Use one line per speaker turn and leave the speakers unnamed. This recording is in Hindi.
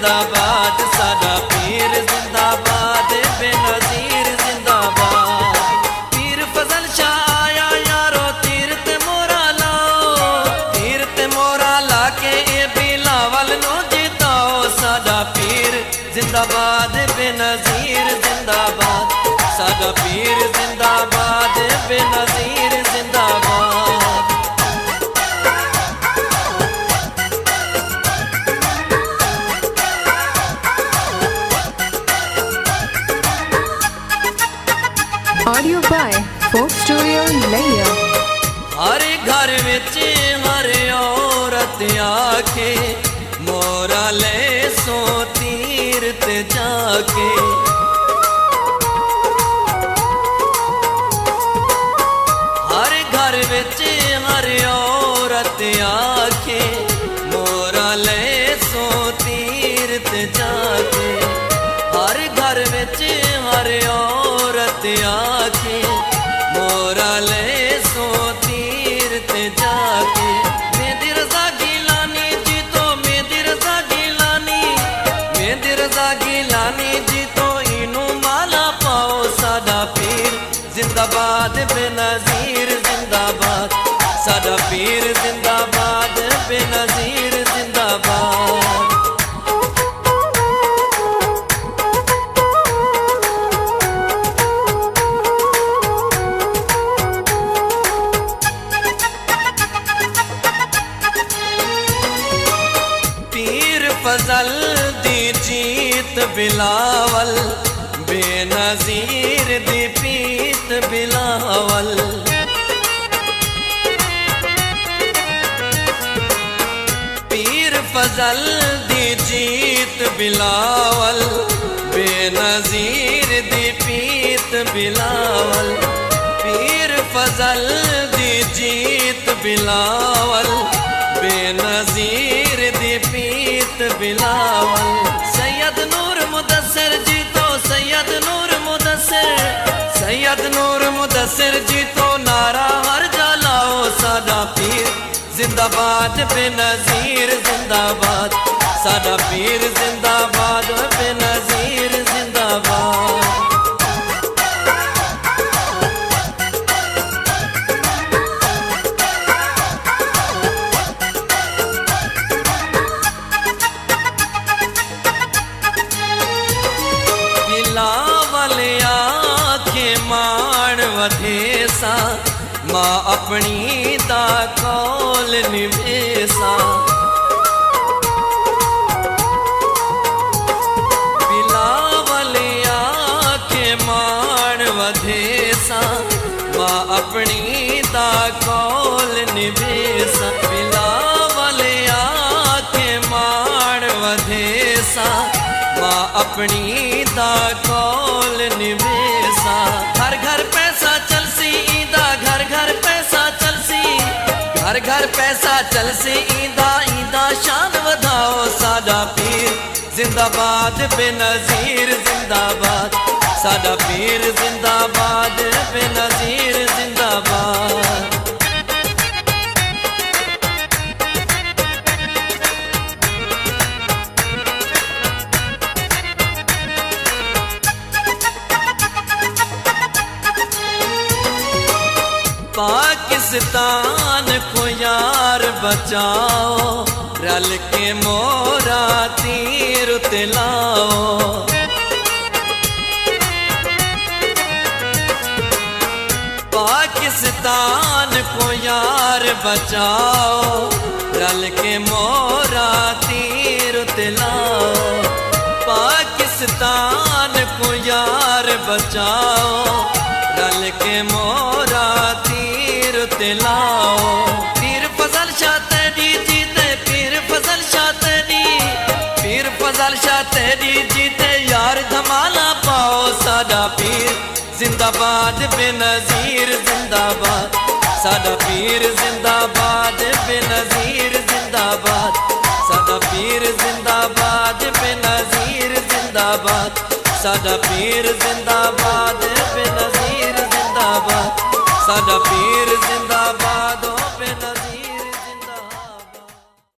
जिंदाबाद, साडा पीर जिंदाबाद, बेनज़ीर जिंदाबाद। पीर फजल शाह आया यारो तीर ते मोरा लाओ, तीर ते मोरा लाके ए बिलावल नो जिताओ। साडा पीर जिंदाबाद, बेनज़ीर जिंदाबाद, साडा पीर जिंदाबाद, बेनज़ीर जिंदाबाद।
Audio by Folk Studio Laya।
हर घर विच हर औरत आके मोरा ले सो तीर ते जाके। हर घर विच हर औरत आके मोरा ले सो तीर ते जाके। हर घर विच हर औरत आके मोरा ले सो तीर ते जाके। मेहंदी रज़ा गिलानी जी तो मेहंदी रज़ा गिलानी, मेहंदी रज़ा गिलानी जी तो इनू माला पाओ। साडा पीर जिंदाबाद, बेनज़ीर जिंदाबाद, साडा पीर जिंदाबाद, बेनज़ीर जिंदाबाद। फजल दी जीत बिलावल, बेनज़ीर दी पीत बिलावल। पीर फजल दी जीत बिलावल, बेनज़ीर दी पीत बिलावल। पीर फजल दी जीत बिलावल, बेनज़ीर दी पीत बिलावल। सैयद नूर मुदस्सिर जी तो सैयद नूर मुदस्सिर, सैयद नूर मुदस्सिर जी तो नारा हर जलाओ। साडा पीर जिंदाबाद, बेनज़ीर जिंदाबाद, साडा पीर जिंदाबाद, बेनज़ीर जिंदाबाद। मान वधेसा मां अपनी दा कौल निवेसा। बिलावल आखे मान वधेसा मां अपनी दा कौल निवेसा। बिलावल आखे मान वधेसा मां अपनी दा कौल निवेसा। घर घर पैसा चलसी ईदा, घर घर पैसा चलसी, घर घर पैसा चलसी ईदा, ईदा शान वधाओ। साडा पीर जिंदाबाद, बेनज़ीर जिंदाबाद, साडा पीर जिंदाबाद, बेनज़ीर जिंदाबाद। पाकिस्तान को यार बचाओ, रल के मोरा तीर तिलाओ। पाकिस्तान को यार बचाओ, रल के मोरा तीर तिलाओ। पाकिस्तान को यार बचाओ, रल के मोरा तीर तिलाओ। पीर फजल शाह तेरी जीते, पीर फजल शाह तेरी, पीर फजल शाह तेरी जीते यार धमाला पाओ। साडा पीर जिंदाबाद, बेनज़ीर जिंदाबाद, साडा पीर जिंदाबाद, बेनज़ीर जिंदाबाद, साडा पीर जिंदाबाद, बेनज़ीर जिंदाबाद, साडा पीर जिंदाबाद, बेनज़ीर जिंदाबाद, साडा पीर जिंदाबाद।